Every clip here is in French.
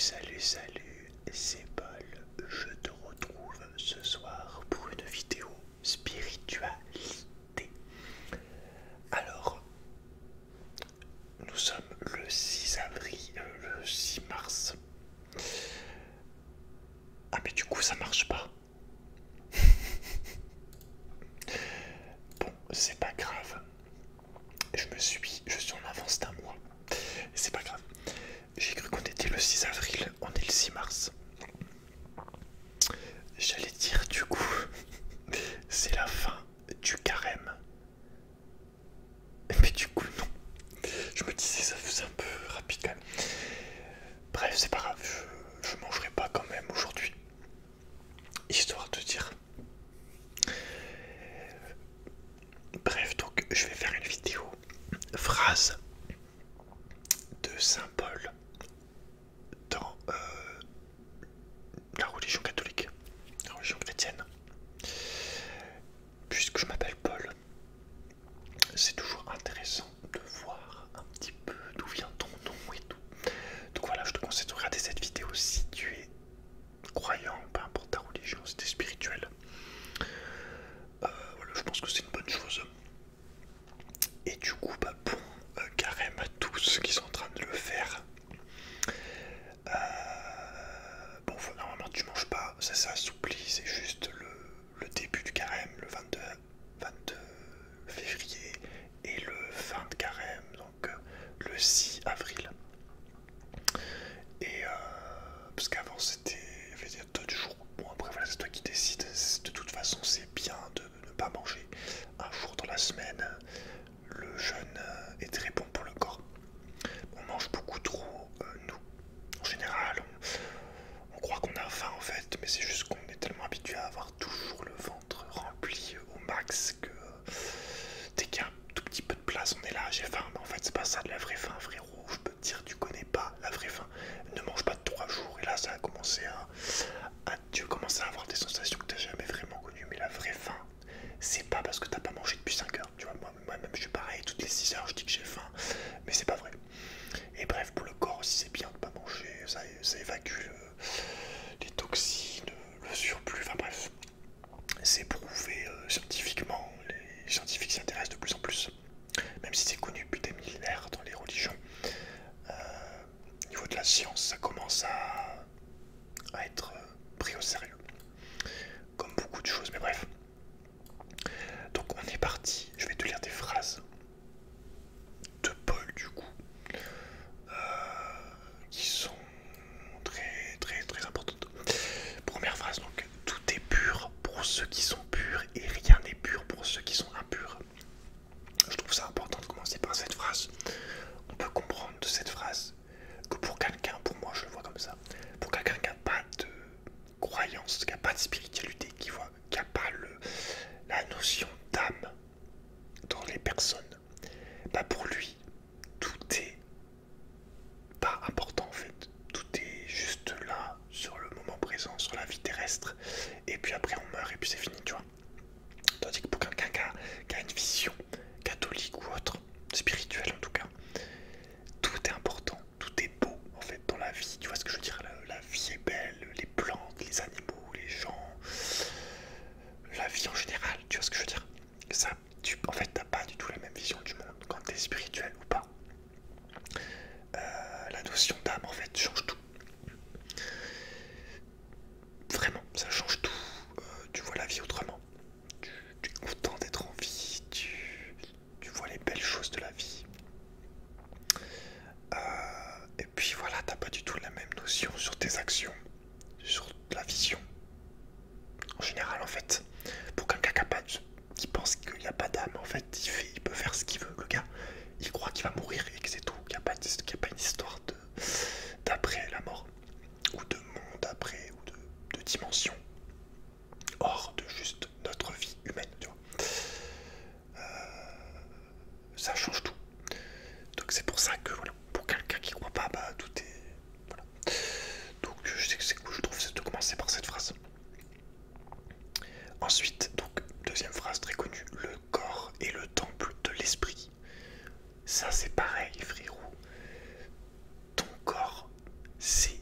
Salut, c'est Paul. Je te retrouve ce soir pour une vidéo spiritualité. Alors, nous sommes le 6 avril, le 6 mars. Ah mais du coup ça marche pas. Bon, c'est pas grave. Je suis en avance d'un mois. C'est pas grave. J'ai cru qu'on était le 6 avril, on est le 6 mars. J'allais dire du coup, c'est la fin du carême. Mais du coup non. Je me disais ça faisait un peu rapide quand même. Bref, c'est pas grave, je mangerai pas quand même aujourd'hui. Histoire de dire. Bref, donc je vais faire une vidéo. Phrase de Saint Paul dans la religion catholique, la religion chrétienne. Puisque je m'appelle Paul, c'est toujours intéressant de voir un petit peu d'où vient ton nom et tout. Donc voilà, je te conseille de regarder cette vidéo si tu es croyant, peu importe ta religion, si tu es spirituel. Voilà, je pense que c'est une bonne chose. Et du coup, bah bon, carême à tous ceux qui sont en train de le faire. Bon, normalement tu manges pas, ça s'assouplit, c'est juste le début du carême, le 22 février, et le fin de carême, donc le 6 avril. Et parce qu'avant c'était, il y avait d'autres jours. Bon après voilà, c'est toi qui décides. De toute façon c'est bien de ne pas manger un jour dans la semaine. Le jeûne est très bon pour le corps. On mange beaucoup trop, nous. En général, on croit qu'on a faim en fait, mais c'est juste qu'on est tellement habitué à avoir toujours le ventre rempli au max que dès qu'il y a un tout petit peu de place, on est là, j'ai faim. Mais en fait, c'est pas ça de la vraie faim, frérot. Je peux te dire, tu connais pas la vraie faim. Ne mange pas de 3 jours. Et là, ça a commencé tu commences à avoir des sensations que tu n'as jamais vraiment connues. Mais la vraie faim, c'est pas parce que t'as pas mangé depuis 5 heures. Tu vois, moi-même, je suis pareil. Toutes les 6 heures, je dis que j'ai faim. Mais c'est pas vrai. Et bref, pour le corps aussi, c'est bien de pas manger. Ça évacue les toxines, le surplus. Enfin bref, c'est prouvé scientifiquement. Les scientifiques s'y intéressent de plus en plus. Même si c'est connu depuis des millénaires dans les religions. Au niveau de la science, ça commence à être pris au sérieux. Comme beaucoup de choses, mais bref. Donc on est parti. Je vais te lire des phrases de Paul du coup. Qui sont très importantes. Première phrase donc, tout est pur pour ceux qui sont purs et rien n'est pur pour ceux qui sont impurs. Je trouve ça important de commencer par cette phrase. On peut comprendre de cette phrase que pour quelqu'un, pour moi je le vois comme ça, pour quelqu'un qui n'a pas de croyance, qui n'a pas de spiritualité, qui n'a pas la notion d'âme dans les personnes, bah pour lui tout est pas important en fait. Tout est juste là, sur le moment présent, sur la vie terrestre. Et puis après on meurt et puis c'est fini, tu vois. Tandis que pour quelqu'un qui a une vision catholique ou autre, spirituelle en tout cas, tout est important, tout est beau en fait dans la vie. Tu vois ce que je veux dire, la vie est belle, les plantes, les animaux, les gens, la vie en général, tu vois ce que je veux dire. Ça, en fait t'as pas du tout la même vision du monde quand t'es spirituel ou pas. La notion d'âme en fait change tout. Vraiment, ça change tout. Tu vois la vie autrement. Tu es content d'être en vie. Tu vois les belles choses de la vie. Et puis voilà, t'as pas du tout la même notion sur tes actions, sur la vision. En général, en fait, pour quelqu'un qui pense qu'il n'y a pas d'âme, en fait, il peut faire ce qu'il veut. Le gars, il croit qu'il va mourir et que c'est tout. Qu'il n'y a pas une histoire d'après la mort, ou de monde après, ou de dimension hors de juste notre vie humaine, tu vois. Ça change tout. Donc c'est pour ça que voilà, pour quelqu'un qui croit pas, bah tout est. Voilà. Donc je sais que c'est cool, je trouve, c'est de commencer par cette phrase. Ensuite, donc, deuxième phrase très connue, le corps est le temple de l'esprit. Ça c'est pareil, frérot. Ton corps, c'est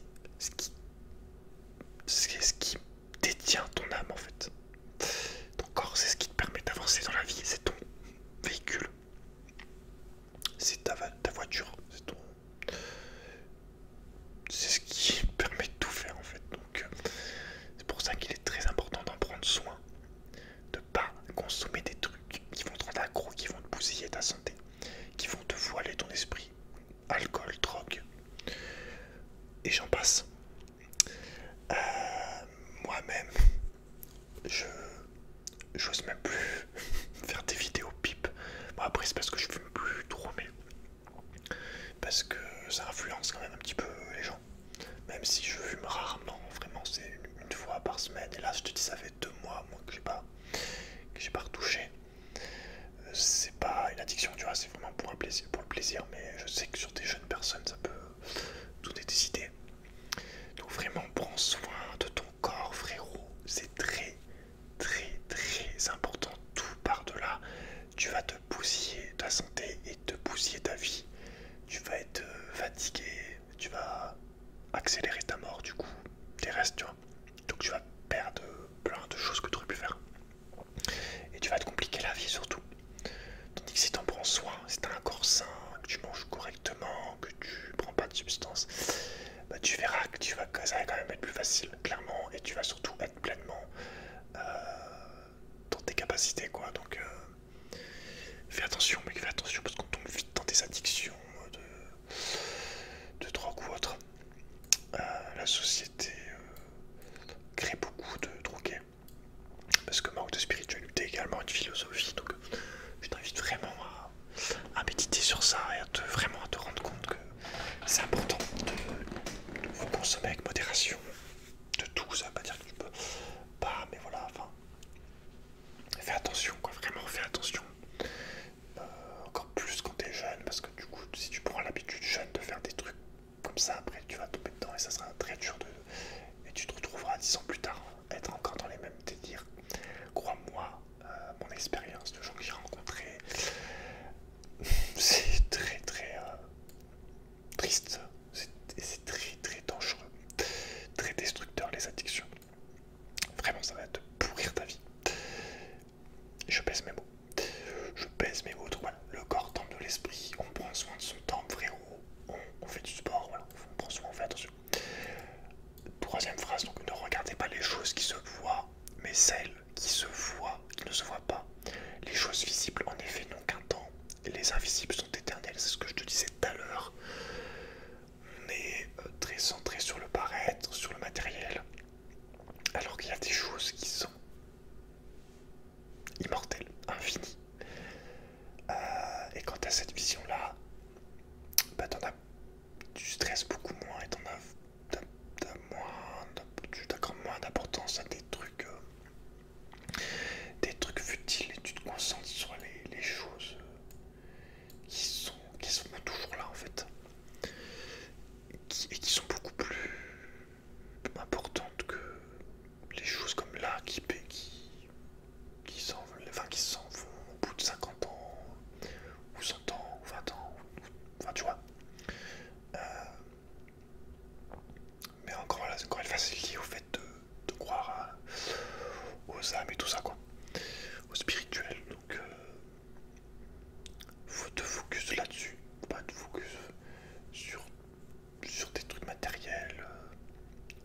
et j'en passe. Euh, Moi-même, je j'ose même plus faire des vidéos pipe. Bon après c'est parce que je fume plus trop, mais parce que ça influence quand même un petit peu les gens. Même si je fume rarement, vraiment c'est une fois par semaine. Et là je te dis ça fait 2 mois moi que j'ai pas retouché. C'est pas une addiction, tu vois, c'est vraiment pour un plaisir, pour le plaisir, mais je sais que sur des jeunes personnes ça peut tout est décidé. Donc vraiment prends soin de ton corps frérot, c'est très très très important, tout par de là. Tu vas te bousiller ta santé et te bousiller ta vie. Tu vas être fatigué, tu vas accélérer ta mort du coup, tes restes, tu vois. Donc tu vas perdre plein de choses que tu aurais pu faire. Et tu vas te compliquer la vie surtout. Tandis que si tu en prends soin, si tu as un corps sain, que tu manges correctement, que tu prends pas de substances, bah tu verras que ça va quand même être plus facile, clairement, et tu vas surtout être pleinement dans tes capacités, quoi. Donc fais attention, mec, fais attention parce qu'on tombe vite dans des addictions de drogue ou autre. La société crée beaucoup de drogués parce que manque de spiritualité également, une philosophie. Donc je t'invite vraiment à méditer sur ça et vraiment à te rendre compte que c'est important de vous consommer avec modération. De tout, ça veut pas dire que tu peux pas, mais voilà, enfin, fais attention, quoi, vraiment fais attention. Encore plus quand t'es jeune, parce que du coup, si tu prends l'habitude jeune de faire des trucs comme ça, après tu vas tomber dedans et ça sera très dur et tu te retrouveras 10 ans plus tard être encore dans les mêmes délires. Crois-moi, mon expérience de gens que j'ai rencontrés, c'est très très triste, c'est très très dangereux, très destructeur les addictions. Vraiment, ça va te pourrir ta vie. Je pèse mes mots. Je pèse mes mots. Donc voilà, le corps, temple de l'esprit. On prend soin de son temple, frérot. On fait du sport, voilà. On prend soin, on fait attention. Troisième phrase, donc ne regardez pas les choses qui se voient, mais celles qui se voient, qui ne se voient pas. Les choses visibles, en effet, n'ont qu'un temps. Et les invisibles sont éternels. C'est ce que je te disais tout à l'heure. On est très centré sur le paraître, sur le matériel. Alors qu'il y a des choses qui sont immortelles, infinies. Et quand tu as cette vision-là, bah, tu stresses beaucoup moins et tu t'accordes moins d'importance à des trucs futiles et tu te concentres sur les choses qui sont toujours là en fait, et qui sont beaucoup plus importantes que les choses comme là qui s'en vont au bout de 50 ans ou 100 ans ou 20 ans, enfin tu vois. Mais encore là, c'est encore une facilité au fait de croire aux âmes et tout ça, quoi, au spirituel. Donc faut te focus là-dessus, faut pas te focus sur des trucs matériels.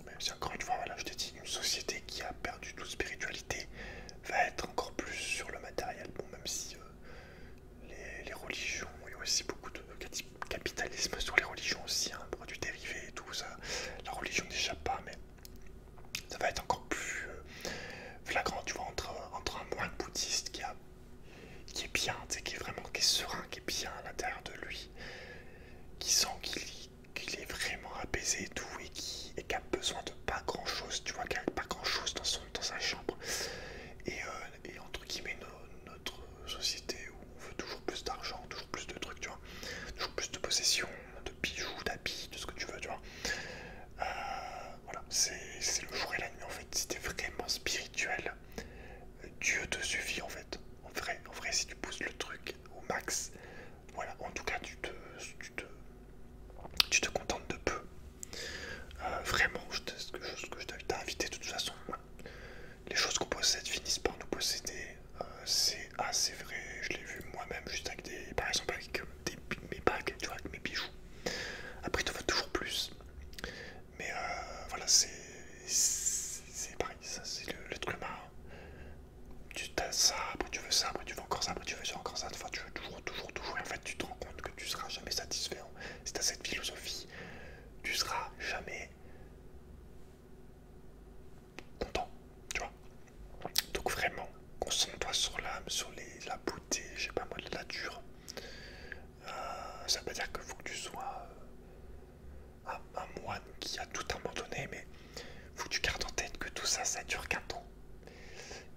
Même si encore une fois, voilà, je t'ai dit, une société qui a perdu toute spiritualité va être encore plus sur le matériel. Bon, même si les religions, il y a aussi beaucoup de capitalisme sur les religions aussi, hein, produits dérivés et tout ça. La religion n'échappe pas, mais ça va être encore plus flagrant, tu vois, jamais content, tu vois. Donc vraiment, concentre-toi sur l'âme, sur la beauté, je sais pas moi, de la nature. Ça veut pas dire qu'il faut que tu sois un moine qui a tout abandonné, mais faut que tu gardes en tête que tout ça, ça dure qu'un temps.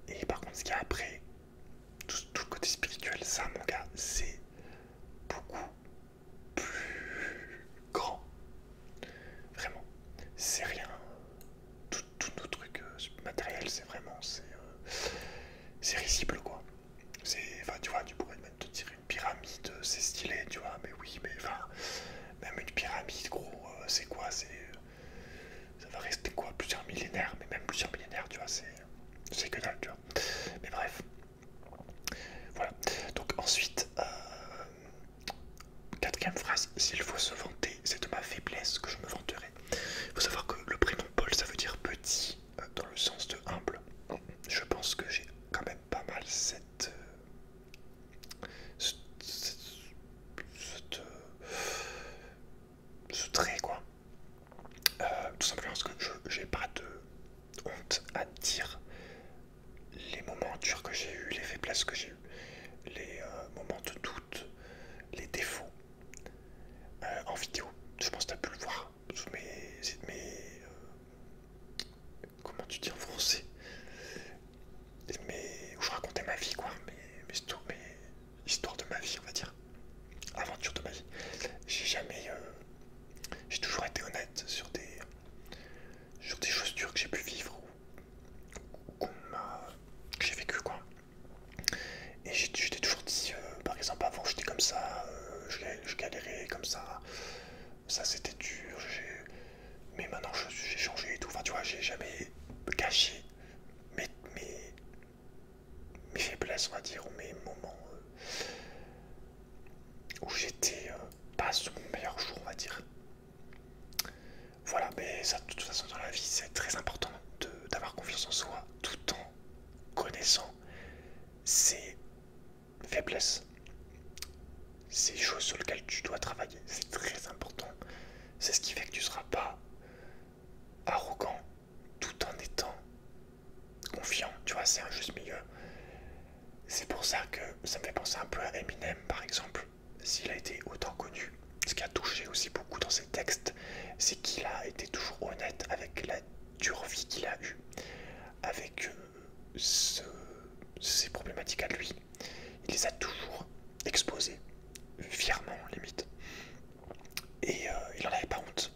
Et par contre, ce qu'il y a après, tout le côté spirituel, ça, mon gars, c'est beaucoup plus grand. Vraiment, c'est rien. Tout nos trucs matériels, c'est vraiment, c'est risible, quoi. Enfin, tu vois, tu pourrais même te dire une pyramide, c'est stylé, tu vois, mais oui, mais enfin, même une pyramide, gros, c'est quoi, ça va rester quoi, plusieurs millénaires, mais même plusieurs millénaires, tu vois, c'est que dalle, tu vois. Mais bref, voilà. Donc ensuite, quatrième phrase, s'il faut se vanter, c'est de ma faiblesse que je me vanterai. Il faut savoir que le prénom Paul, ça veut dire petit, dans le sens de humble. Je pense que j'ai quand même pas mal ce trait, quoi. Tout simplement parce que j'ai pas de honte à dire les moments durs que j'ai eu, les faiblesses que j'ai eu, les moments de doute, les défauts. En vidéo, je pense que tu as pu le voir sous comment tu dis en français, où je racontais ma vie, quoi, mes histoires de ma vie, on va dire, aventure de ma vie. J'ai toujours été honnête sur des choses dures que j'ai pu vivre ou que j'ai vécu, quoi. Et je t'ai toujours dit, par exemple, avant j'étais comme ça, je galérais comme ça c'était dur, mais maintenant j'ai changé et tout. Enfin, tu vois, j'ai jamais caché mes, mes, mes faiblesses, on va dire, ou mes moments où j'étais pas sur mon meilleur jour, on va dire. Voilà, mais ça, de toute façon, dans la vie, c'est très important d'avoir confiance en soi tout en connaissant ses faiblesses, ces choses sur lesquelles tu dois travailler. C'est très important. C'est ce qui fait que tu ne seras pas arrogant tout en étant confiant. Tu vois, c'est un juste milieu. C'est pour ça que ça me fait penser un peu à Eminem, par exemple. S'il a été autant connu, ce qui a touché aussi beaucoup dans ses textes, c'est qu'il a été toujours honnête avec la dure vie qu'il a eue, avec ses problématiques à lui. Il les a toujours exposées, fièrement limite. Et il en avait pas honte.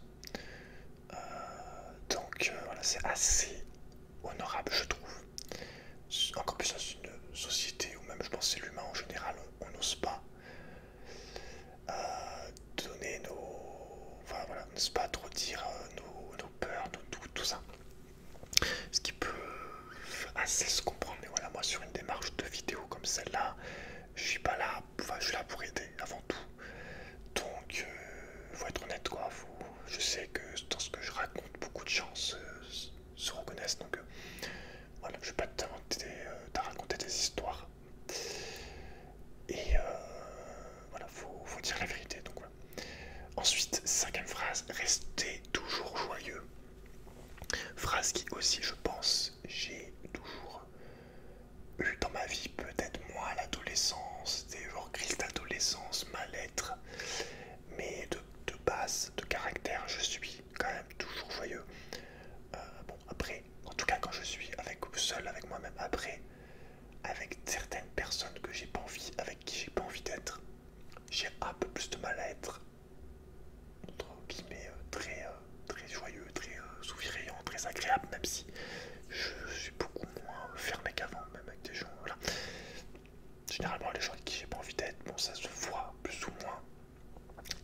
Donc voilà, c'est assez honorable, je trouve. Encore plus dans une société où même je pense que c'est l'humain en général, on n'ose pas donner enfin voilà, on n'ose pas trop dire nos peurs, nos doutes, tout ça. Ce qui peut assez se comprendre, mais voilà, moi sur une démarche de vidéo comme celle-là, je suis pas là, enfin je suis là pour aider avant tout. Donc faut être honnête, quoi. Je sais que dans ce que je raconte, beaucoup de gens se reconnaissent, donc voilà, je vais pas te raconter des histoires. Et voilà, faut dire la vérité, donc voilà. Ensuite, cinquième phrase, restez toujours joyeux. Phrase qui aussi, je pense, j'ai toujours eu dans ma vie, peut-être moins à l'adolescence, des genre crise d'adolescence, mal-être, mais de base, de caractère, je suis quand même toujours joyeux. Bon, après, en tout cas quand je suis seul avec moi-même, après, avec certaines personnes que j'ai pas envie, avec qui j'ai pas envie d'être, j'ai un peu plus de mal à être, entre guillemets, très joyeux, très souriant, très agréable, même si je suis beaucoup moins fermé qu'avant, même avec des gens, voilà. Généralement, les gens avec qui j'ai pas envie d'être, bon, ça se voit plus ou moins,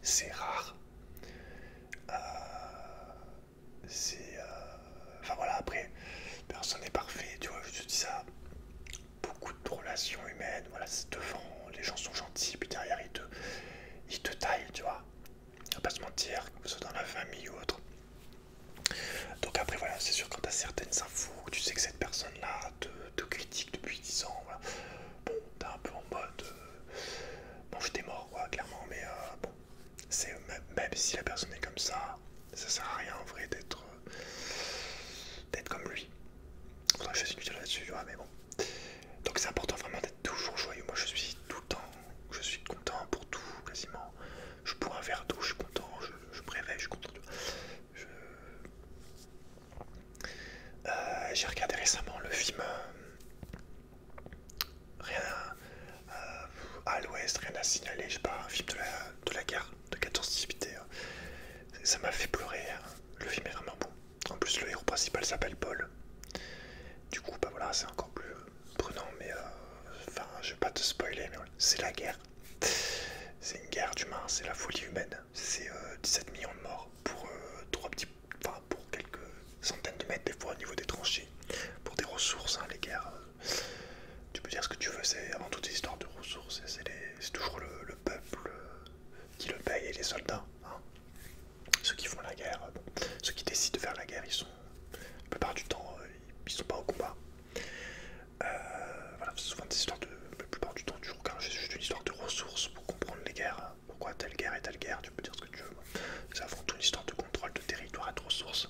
c'est rare. Enfin voilà, après, personne n'est parfait, tu vois, je te dis ça. Beaucoup de relations humaines, voilà, c'est devant, les gens sont gentils, puis derrière ils te taillent, tu vois. On va pas se mentir, que ce soit dans la famille ou autre. Donc après, voilà, c'est sûr, quand t'as certaines infos, tu sais que cette personne-là te critique depuis 10 ans, voilà. Bon, t'es un peu en mode, bon, j'étais mort, quoi, clairement, mais bon, c'est même si la personne est comme ça sert à rien en vrai d'être comme lui. Faudrait que je fasse une vidéo là-dessus, tu vois, mais bon. Donc c'est important vraiment d'être toujours joyeux. Moi je suis tout le temps, je suis content pour tout quasiment. Je bois un verre d'eau, je suis content, je me réveille, je suis content. J'ai regardé récemment le film Rien à l'ouest, rien à signaler, je sais pas, un film de la guerre de 14-18. Ça m'a fait pleurer, hein. Le film est vraiment bon. En plus le héros principal s'appelle Paul. Du coup bah voilà, c'est encore plus prenant, mais enfin je vais pas te spoiler, mais voilà, c'est la guerre. C'est une guerre d'humains, c'est la folie humaine. C'est 17 millions de morts pour pour quelques centaines de mètres des fois au niveau des tranchées. Pour des ressources, hein, les guerres. Tu peux dire ce que tu veux, c'est avant tout des histoires de ressources. C'est toujours le peuple qui le paye et les soldats. Hein. Ceux qui font la guerre, bon, ceux qui décident de faire la guerre, ils sont la plupart du temps, ils sont pas au combat. Voilà, c'est souvent des histoires de. La plupart du temps, tu regardes juste une histoire de ressources pour comprendre les guerres. Pourquoi telle guerre et telle guerre, tu peux dire ce que tu veux. C'est avant tout une histoire de contrôle de territoire et de ressources.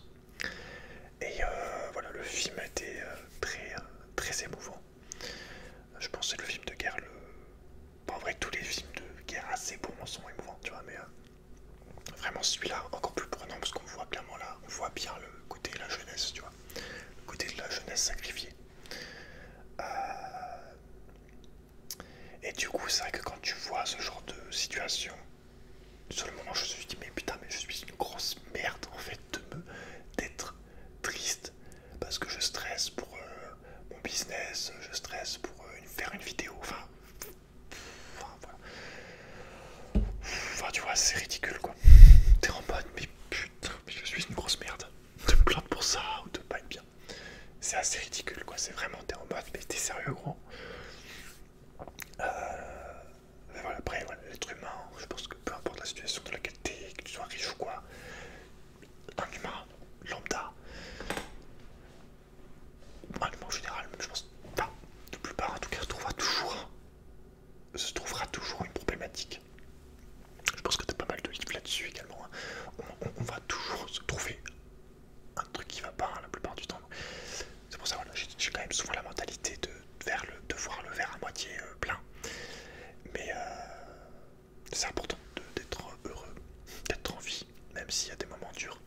Et voilà, le film était très émouvant. Je pense que c'est le film de guerre Bon, en vrai, tous les films de guerre assez bons sont émouvants, tu vois, mais vraiment celui-là encore plus prenant parce qu'on voit clairement là, on voit bien le côté de la jeunesse, tu vois, le côté de la jeunesse sacrifiée. Et du coup, c'est vrai que quand tu vois ce genre de situation, sur le moment, je me suis dit, mais putain, mais je suis une grosse merde en fait d'être triste parce que je stresse pour mon business, je stresse pour faire une vidéo, voilà. Enfin, tu vois, c'est ridicule quoi. T'es en mode, mais putain, mais je suis une grosse merde. De me plaindre pour ça ou de pas être bien. C'est assez ridicule quoi, c'est vraiment, t'es en mode, mais t'es sérieux gros. Mais voilà, après, voilà, l'être humain, je pense que peu importe la situation dans laquelle t'es, que tu sois riche ou quoi, un humain lambda, un humain en général, même je pense, enfin, la plupart en tout cas, se trouvera toujours une problématique. Je pense que t'as pas mal de livres là-dessus également. Hein. On va toujours se trouver un truc qui va pas hein, la plupart du temps. C'est pour ça voilà, j'ai quand même souvent la mentalité de voir le verre à moitié plein. Mais c'est important d'être heureux, d'être en vie, même s'il y a des moments durs.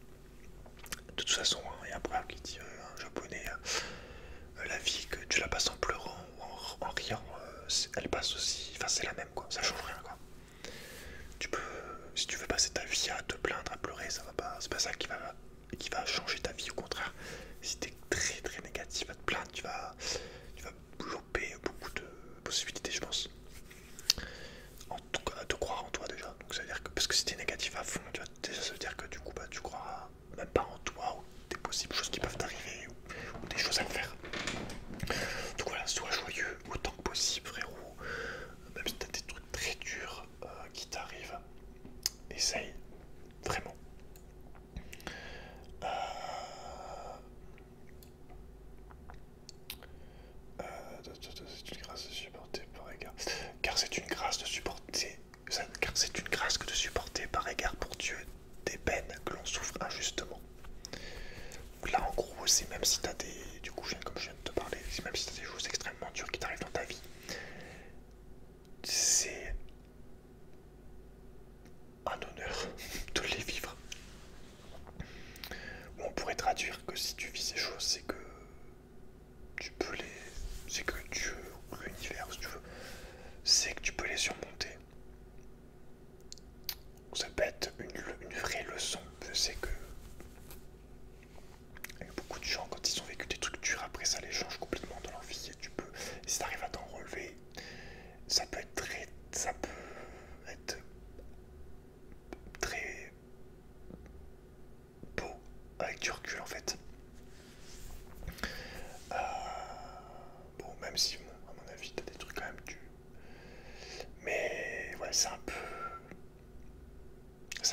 De toute façon, il y a un proverbe qui dit un japonais, la vie que tu la passes en pleurant ou en riant, elle passe aussi, enfin c'est la même quoi, ça change rien quoi. Tu peux, si tu veux passer ta vie à te plaindre, à pleurer, ça va pas, c'est pas ça qui va changer ta vie, au contraire. Si t'es très négatif à te plaindre, tu vas louper beaucoup de possibilités, je pense. En tout cas, de croire en toi déjà. Donc ça veut dire que, parce que si t'es négatif à fond, tu vois, déjà ça veut dire que du coup bah tu crois même pas en toi ou des possibles choses qui peuvent t'arriver ou des choses à faire. Donc voilà, sois joyeux autant que possible frérot. Même si t'as des trucs très durs qui t'arrivent, essaye vraiment. C'est une grâce de supporter par égard. Car c'est une grâce de supporter. Car c'est une grâce que de supporter par égard pour Dieu des peines que l'on souffre injustement. Donc là en gros c'est même si t'as des. Du coup comme je viens de te parler, c'est même si t'as des choses extrêmement dures qui t'arrivent dans ta vie. C'est un honneur de les vivre. Ou on pourrait traduire que si tu vis ces choses, c'est que tu peux les. C'est que Dieu ou l'univers, si tu veux, c'est que tu peux les surmonter. Ça peut être une vraie leçon. Je sais que beaucoup de gens, quand ils ont vécu des trucs durs, après ça les change complètement dans leur vie. Et tu peux, si tu arrives à t'en relever, ça peut être très beau avec du recul en fait. Bon, même si, bon, à mon avis, t'as des trucs quand même durs. Mais ouais, c'est un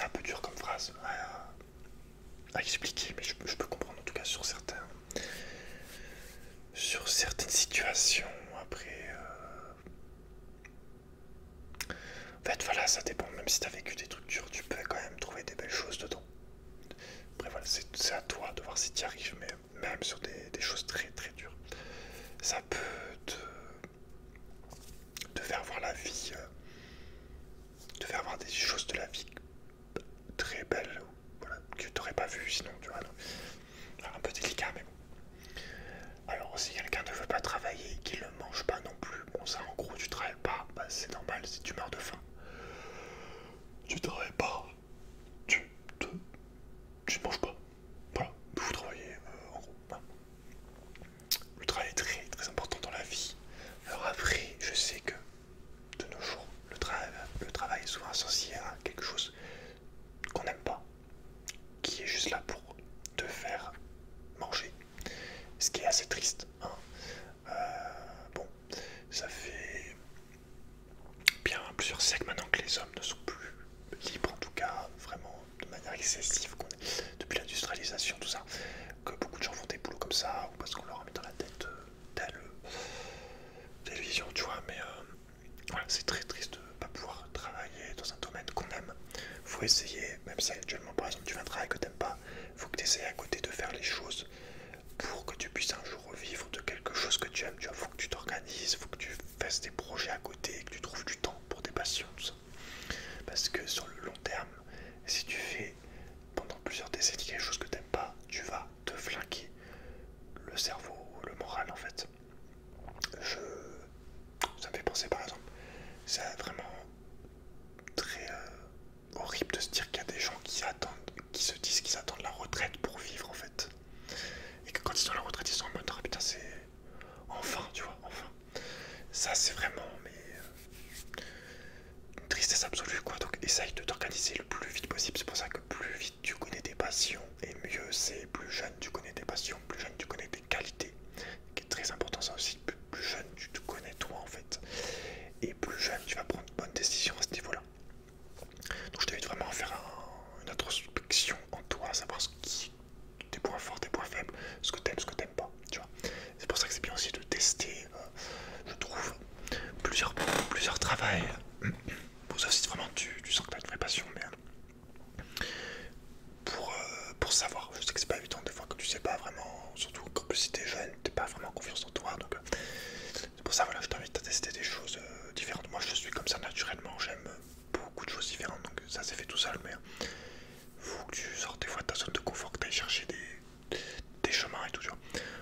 peu dur comme phrase à expliquer, mais je peux comprendre en tout cas sur certaines situations. Après, en fait, voilà, ça dépend. Même si t'as vécu des trucs durs, tu peux quand même trouver des belles choses dedans. Après, c'est à toi de voir si tu y arrives, mais même sur des choses très très dures. Ça peut te faire voir la vie, te faire voir des choses de la vie très belles, voilà, que tu n'aurais pas vu sinon, tu vois. Un peu délicat, mais bon. Alors, si quelqu'un ne veut pas travailler, qu'il ne mange pas non plus, bon, ça en gros, tu travailles pas, bah, c'est normal si tu meurs de faim. Tu travailles pas, tu, te, tu ne manges pas. Voilà, vous travaillez, en gros. Voilà. Le travail est très très important dans la vie. Alors après, je sais que de nos jours, le travail est souvent associé à quelque chose qu'on n'aime pas, qui est juste là pour te faire manger. Ce qui est assez triste, hein. Bon, ça fait bien plusieurs siècles maintenant que les hommes ne sont plus libres, en tout cas vraiment de manière excessive, depuis l'industrialisation, tout ça, que beaucoup de gens font des boulots comme ça, ou parce qu'on leur a mis dans la tête telle télévision, tu vois, mais voilà, c'est très triste de ne pas pouvoir travailler dans un domaine qu'on aime. Faut essayer, même si actuellement par exemple tu fais un travail que t'aimes pas, faut que tu essaies à côté de faire les choses pour que tu puisses un jour vivre de quelque chose que tu aimes, tu vois. Faut que tu t'organises, faut que tu fasses des projets à côté, que tu trouves du temps pour tes passions, tout ça. Parce que sur le long terme, si tu fais pendant plusieurs décennies quelque chose que t'aimes pas, tu vas te flinguer le cerveau, le moral en fait. Ça me fait penser par exemple, c'est vraiment très horrible de se dire qu'il y a des gens qui attendent, qui se disent qu'ils attendent la retraite pour vivre en fait. Et que quand ils sont à la retraite, ils sont en mode ah putain c'est enfin, tu vois, enfin. Ça c'est vraiment mais une tristesse absolue quoi. Donc essaye de t'organiser le plus vite possible. C'est pour ça que plus vite tu connais tes passions et mieux c'est. Plus jeune tu connais tes passions, plus jeune tu connais tes qualités. Qui est très important ça aussi. Plus jeune tu te connais toi en fait. Et plus jeune tu vas prendre de bonnes décisions à ce niveau-là. Donc je t'invite vraiment à faire une introspection en toi, à savoir tes points forts, tes points faibles, ce que t'aimes, ce que t'aimes pas, tu vois. C'est pour ça que c'est bien aussi de tester, je trouve, plusieurs travails. Pour ça, si vraiment tu sens que t'as une vraie passion, mais pour savoir, je sais que c'est pas évident des fois que tu sais pas vraiment, surtout quand si t'es jeune, t'es pas vraiment confiance en toi, donc c'est pour ça voilà, je t'invite à tester des choses différentes. Moi je suis comme ça naturellement, j'aime beaucoup de choses différentes, donc ça s'est fait tout seul, mais faut que tu sortes des fois de ta zone de confort, que tu ailles chercher des chemins et tout, tu vois,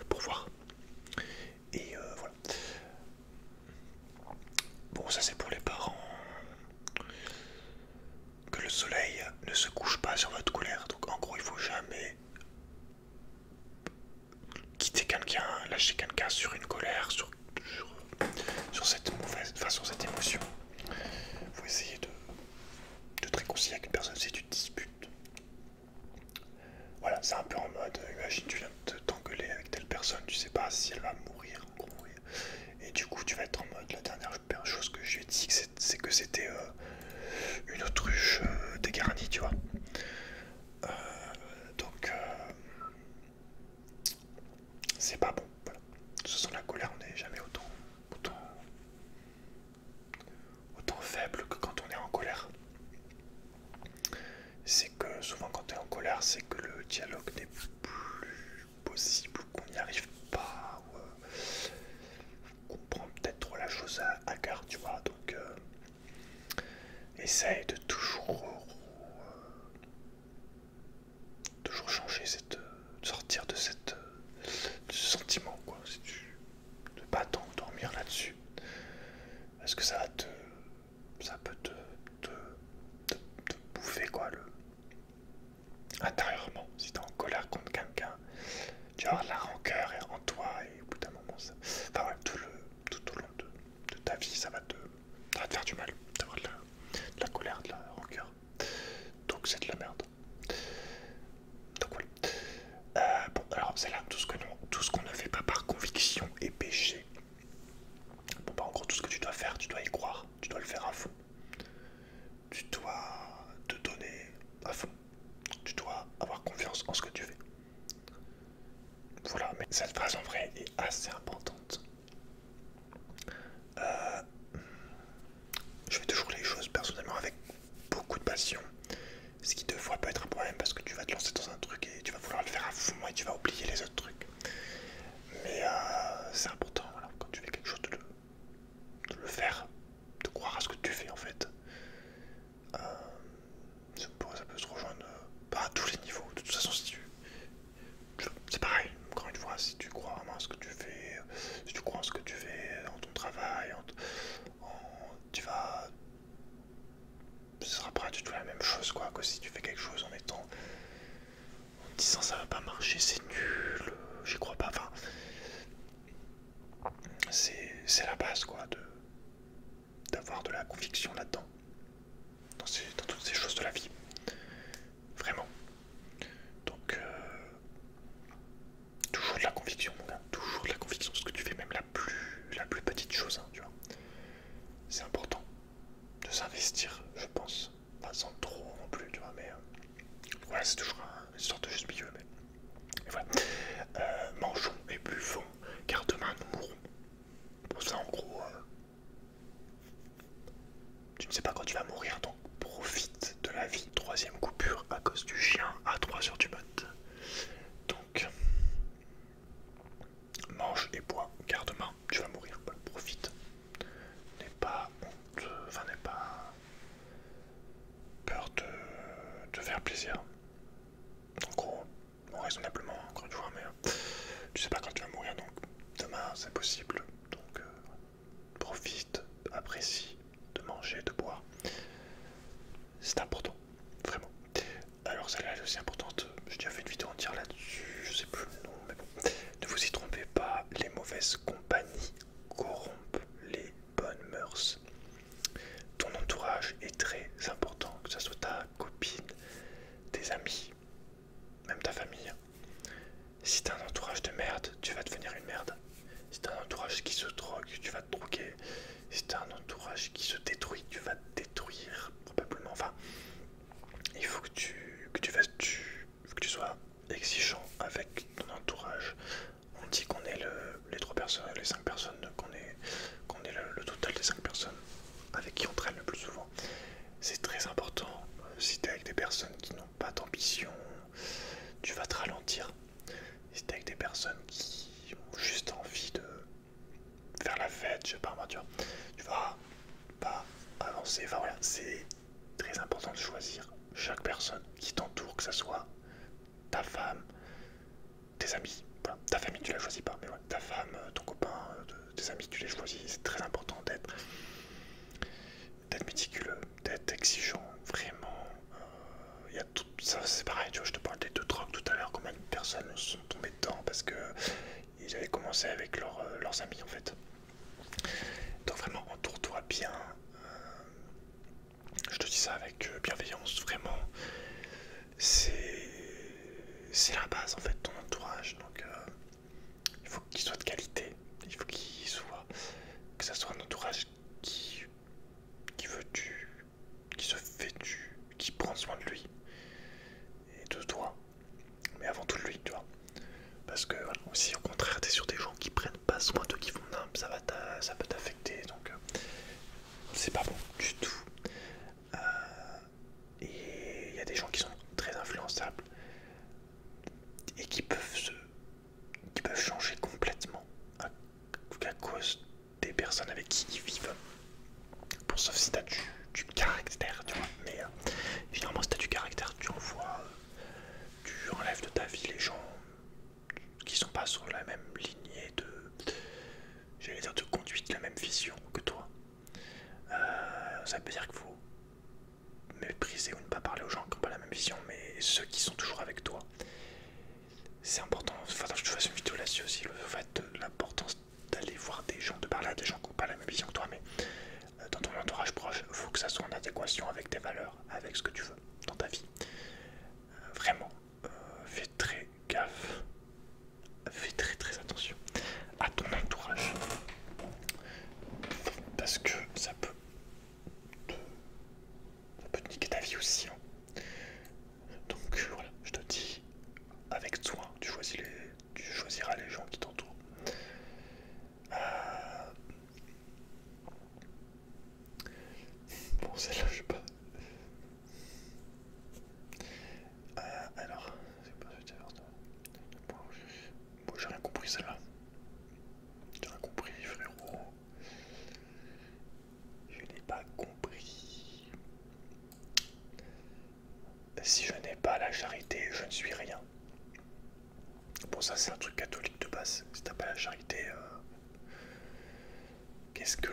pour voir. Et voilà. Bon, ça c'est pour les parents. Que le soleil ne se couche pas sur votre colère. Donc en gros, il faut jamais quitter quelqu'un, lâcher quelqu'un sur une colère, sur cette mauvaise, enfin sur cette émotion. Il faut essayer de te réconcilier avec une personne si tu te disputes. Voilà, c'est un peu en mode, imagine tu viens de t'engueuler avec telle personne, tu sais pas si elle va mourir en gros. Et du coup, tu vas être en mode, la dernière chose que je lui ai dit, c'est que c'était une autruche dégarnie, tu vois. Donc, c'est pas bon. Voilà. De toute façon, la colère, on n'est jamais autant faible que quand on est en colère. C'est que souvent, quand tu es en colère, c'est que le dialogue n'est plus possible, qu'on n'y arrive pas, ou qu'on prend peut-être trop la chose à cœur, tu vois. Donc, essaye de toujours changer de sortir de ce sentiment, quoi. De pas t'endormir là-dessus, parce que ça peut te bouffer, quoi, intérieurement. Si t'es en colère contre quelqu'un, tu vas avoir de la rancœur en toi, et au bout d'un moment, enfin, voilà, tout au long de ta vie, ça va te faire du mal, d'avoir de la colère, de la rancœur. Donc c'est de la merde. Donc voilà. Bon, alors c'est là tout ce qu'on ne fait pas par conviction est péché. Bon, bah en gros, tout ce que tu dois faire, tu dois y croire, tu dois le faire à fond. Tu dois te donner à fond. Tu dois avoir confiance en ce que tu fais. Voilà, mais cette phrase en vrai est assez importante. Je fais toujours les choses personnellement avec beaucoup de passion. Ce qui deux fois peut être un problème parce que tu vas te lancer dans un truc et tu vas conviction, mon gars, toujours de la conviction, ce que tu fais, même la plus petite chose, hein, tu vois. C'est important de s'investir, je pense, pas sans trop non plus, tu vois, mais voilà, c'est toujours une sorte de juste milieu, mais voilà. Mangeons et buvons, car demain nous mourrons. Pour ça, en gros, tu ne sais pas quand tu vas mourir, donc profite de la vie. Troisième coupure à cause du chien à 3 h du mat. Donc, mange et bois, car demain tu vas mourir. Voilà, profite. N'aie pas honte, enfin n'aie pas peur de te faire plaisir. En gros, bon, raisonnablement, encore une fois, mais tu sais pas quand tu vas mourir, donc demain c'est possible. Donc, profite, apprécie de manger, de boire. C'est important, vraiment. Alors celle-là est aussi importante, j'ai déjà fait une vidéo entière là-dessus, je sais plus le nom, mais bon. Ne vous y trompez pas, les mauvaises compagnies corrompent les bonnes mœurs. Ton entourage est très important, que ce soit ta copine, tes amis, même ta famille. Si t'as un entourage de merde, tu vas devenir une merde. Si t'as un entourage qui se drogue, tu vas te droguer. Si t'as un entourage qui se détruit, tu vas te détruire, probablement. Enfin, il faut que tu sois exigeant avec ton entourage. On dit qu'on est les 3 personnes, les 5 personnes, qu'on est le total des 5 personnes avec qui on traîne le plus souvent. C'est très important. Si t'es avec des personnes qui n'ont pas d'ambition, tu vas te ralentir. Si t'es avec des personnes qui ont juste envie de faire la fête, je sais pas moi, tu vas pas avancer. Enfin voilà, c'est très important de choisir chaque personne qui t'entoure, que ce soit ta femme, tes amis. Voilà. Ta famille tu la choisis pas, mais voilà, ta femme, ton copain, tes amis tu les choisis. C'est très important d'être méticuleux, d'être exigeant, vraiment. Il y a tout ça, c'est pareil, tu vois, je te parlais de drogue tout à l'heure, combien de personnes sont tombées dedans parce que ils avaient commencé avec leurs amis en fait. Donc vraiment, entoure-toi bien. Je te dis ça avec bienveillance, vraiment. C'est la base en fait, ton entourage. Donc il faut qu'il soit de qualité. Il faut que ça soit un entourage qui veut qui se fait qui prend soin de lui et de toi. Mais avant tout de lui, tu vois. Parce que voilà, si au contraire t'es sur des gens qui prennent pas soin d'eux, qui font nimp, ça peut t'affecter. Donc c'est pas bon du tout. Et il y a des gens qui sont très influençables et qui peuvent changer complètement à cause des personnes avec qui ils vivent. Bon, sauf si t'as du caractère, tu vois. Mais généralement, si t'as du caractère, tu enlèves de ta vie les gens qui sont pas sur la même lignée j'allais dire de conduite, la même vision que toi. Ça veut dire qu'il faut mépriser ou ne pas parler aux gens qui n'ont pas la même vision, mais ceux qui sont toujours avec toi. C'est important, il faudra que je te fasse une vidéo là-dessus aussi, le fait de l'importance d'aller voir des gens, de parler à des gens qui n'ont pas la même vision que toi, mais dans ton entourage proche, il faut que ça soit en adéquation avec tes valeurs, avec ce que tu veux dans ta vie. Vraiment, fais très gaffe, fais très attention à ton entourage, parce que ça peut te niquer ta vie aussi. Hein. Donc voilà, je te dis, avec soin, tu choisiras les gens qui t'entourent. Bon, celle-là, je sais pas. Alors, c'est pas bon, j'ai rien compris celle-là. J'ai rien compris, frérot. Je n'ai pas compris. Si je n'ai pas la charité, je ne suis rien. Bon, ça c'est un truc catholique de base. Si t'as pas la charité, qu'est-ce que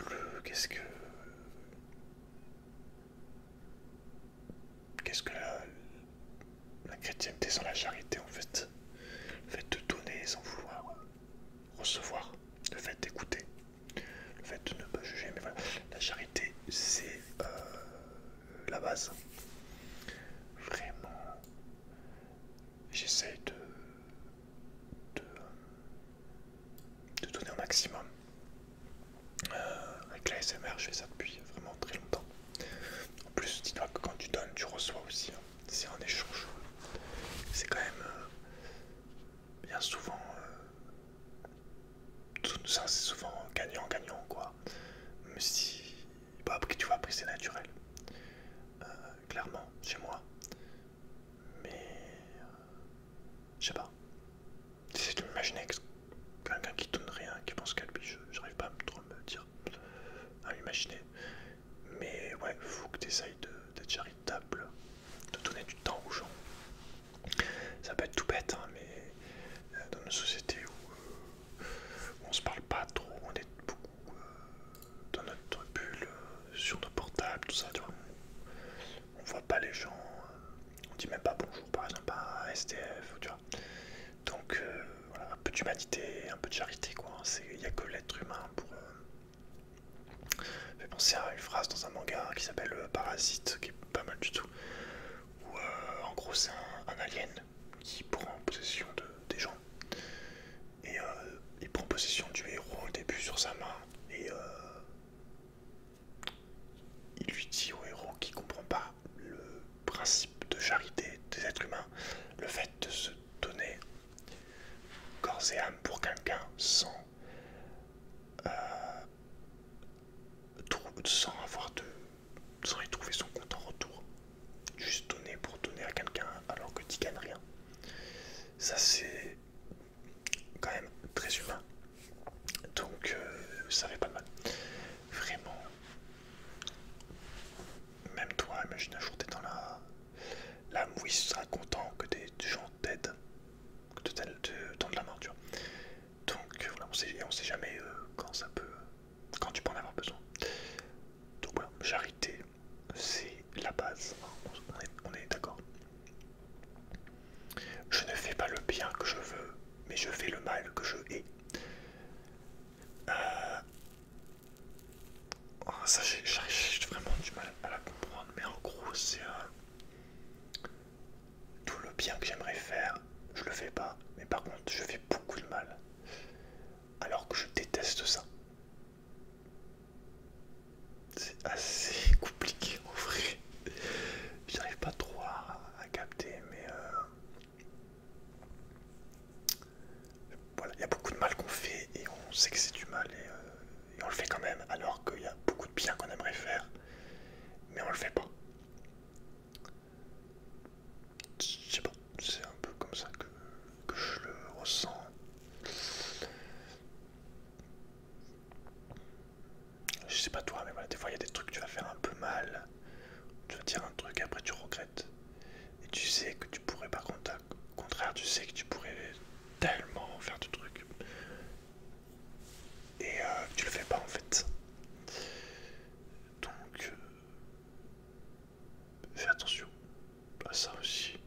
la chrétienté sans la charité en fait? Le fait de donner sans vouloir recevoir, le fait d'écouter, le fait de ne pas juger, mais voilà, la charité c'est la base. Vraiment, j'essaye de maximum. Avec la SMR, je fais ça depuis vraiment très longtemps. En plus, dis-toi que quand tu donnes, tu reçois aussi. Hein. C'est un échange. C'est quand même bien souvent. Tout ça, c'est souvent gagnant-gagnant, quoi. Même si. Bah, après, tu vois, après, c'est naturel. Clairement, chez moi. Mais. Je sais pas. J'essaie de m'imaginer quelqu'un qui donne rien, qui pense qu'à lui, j'arrive pas trop à me dire. À m'imaginer. Mais ouais, faut que tu essayes d'être charitable, de donner du temps aux gens. Ça peut être tout bête, hein, mais dans une société où on se parle pas trop, on est beaucoup dans notre bulle, sur nos portables, tout ça, tu vois. On voit pas les gens, on dit même pas bonjour par exemple à un SDF, tu vois. Donc voilà, un peu d'humanité, un peu de charité, quoi. Il n'y a que l'être humain pour. Fait penser à une phrase dans un manga qui s'appelle Parasite, qui est pas mal du tout. Où en gros c'est un alien qui prend possession des gens. Et il prend possession du héros au début sur sa main. Et il lui dit au héros qui comprend pas le principe de charité des êtres humains, le fait de se donner corps et âme pour quelqu'un sans sans y trouver son compte en retour, juste donner pour donner à quelqu'un alors que tu gagnes rien. Ça c'est quand même très humain, donc ça fait pas de mal, vraiment. Même toi, imagine un jour t'es dans la mouise, tu seras content que des gens t'aident, que te tendent la main, tu vois. Donc voilà, on sait jamais quand tu peux en avoir besoin. Donc voilà, charité, c'est la base, on est d'accord. Je ne fais pas le bien que je veux, mais je fais le mal que je hais. Ça, j'ai vraiment du mal à la comprendre, mais en gros, c'est tout le bien que j'aimerais faire, je le fais pas, mais par contre, je fais beaucoup de mal, alors que je déteste ça. C'est assez compliqué en vrai. J'arrive pas trop à capter, mais voilà, il y a beaucoup de mal qu'on fait et on sait que c'est du mal et on le fait quand même, alors qu'il y a beaucoup de bien qu'on aimerait faire, mais on le fait pas. Je sais pas, c'est un peu comme ça que je le ressens. Je sais pas toi, mais voilà, des fois il y a des trucs que tu vas faire un peu mal, tu vas dire un truc, après tu regrettes. Et tu sais que tu pourrais, par contre, au contraire, tu sais que tu pourrais tellement faire de trucs. Et tu le fais pas en fait. Donc, fais attention à ça aussi.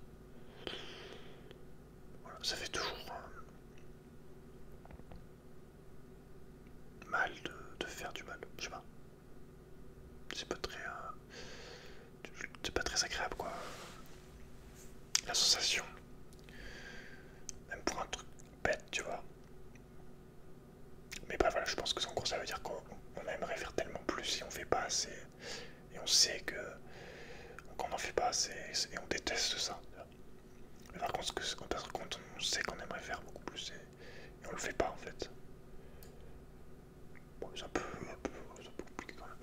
Voilà, ça fait toujours mal de faire du mal. Je sais pas. C'est pas très. C'est pas très agréable quoi. La sensation. Même pour un truc bête, tu vois. Mais bref, voilà, je pense que en gros ça veut dire qu'on aimerait faire tellement plus et on fait pas assez. Et on sait que qu'on n'en fait pas assez et on déteste ça. Mais par contre, on sait qu'on aimerait faire beaucoup plus et on le fait pas en fait. Bon, c'est un peu compliqué quand même.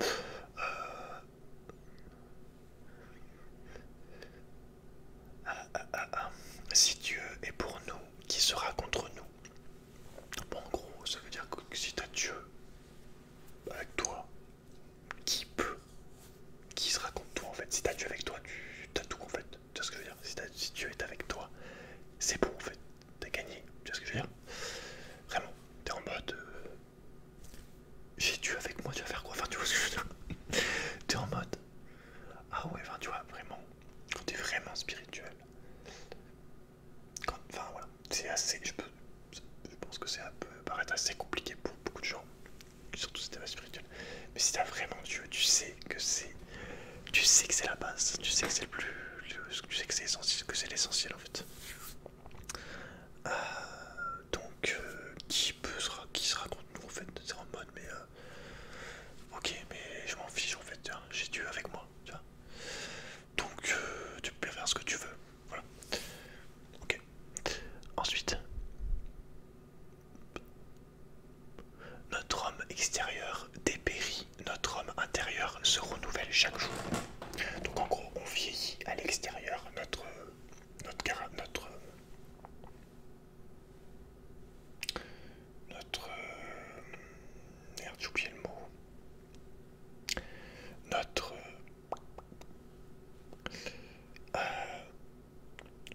Si Dieu est pour nous, qui sera contre nous? Bon, en gros, ça veut dire que si t'as Dieu avec toi, qui sera contre toi en fait? Si t'as Dieu avec toi, tu as tout en fait. Tu vois ce que je veux dire? Si Dieu est avec toi, c'est bon en fait. T'as gagné. Tu vois ce que je veux dire? Vraiment, t'es en mode. J'ai Dieu avec moi, tu vas faire quoi? Enfin, tu vois ce que je veux dire? T'es en mode. Ah ouais, enfin, tu vois, vraiment. Quand t'es vraiment spirituel. Enfin, voilà. C'est assez. Je pense que ça peut paraître assez compliqué pour beaucoup de gens. Surtout si t'es pas spirituel. Mais si t'as vraiment Dieu, tu sais que c'est. Tu sais que c'est la base. Tu sais que c'est le plus. Tu sais que c'est essentiel, que c'est l'essentiel en fait. Donc, qui sera contre nous en fait? l'extérieur dépérit, notre homme intérieur se renouvelle chaque jour. Donc en gros, on vieillit à l'extérieur, merde, j'ai oublié le mot. Notre...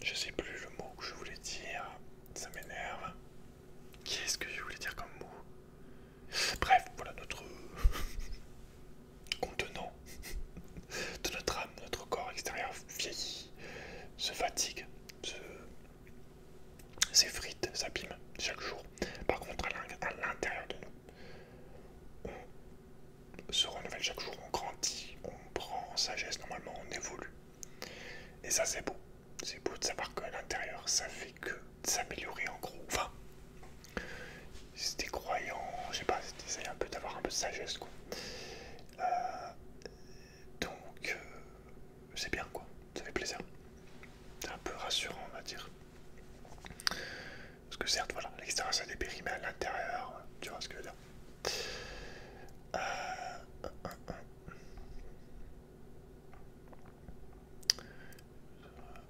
je sais plus le mot que je voulais dire, ça m'énerve. Qu'est-ce que je voulais dire comme mot? Bref, voilà notre contenant de notre âme, notre corps extérieur vieillit, se fatigue, s'effrite, s'abîme chaque jour. Par contre, à l'intérieur de nous, on se renouvelle chaque jour, on grandit, on prend en sagesse, normalement on évolue. Et ça c'est beau. C'est beau de savoir qu'à l'intérieur, ça fait que s'améliorer en gros. Enfin, si t'es croyant, je sais pas, t'essayes un peu d'avoir un peu de sagesse quoi. Donc, c'est bien quoi, ça fait plaisir. C'est un peu rassurant on va dire. Parce que certes, voilà, à l'extérieur ça dépérit, mais à l'intérieur, tu vois ce que je veux dire.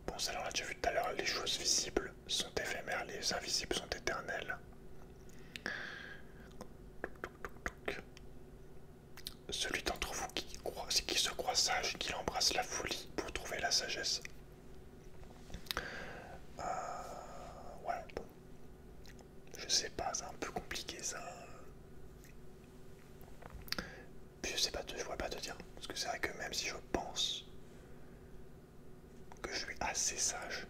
Bon, ça on l'a déjà vu tout à l'heure, les choses visibles sont éphémères, les invisibles sont éternels. Celui d'entre vous qui se croit sage, qu'il embrasse la folie pour trouver la sagesse. Ouais, bon. Je sais pas, c'est un peu compliqué ça. Puis je sais pas, je pourrais pas te dire. Parce que c'est vrai que même si je pense que je suis assez sage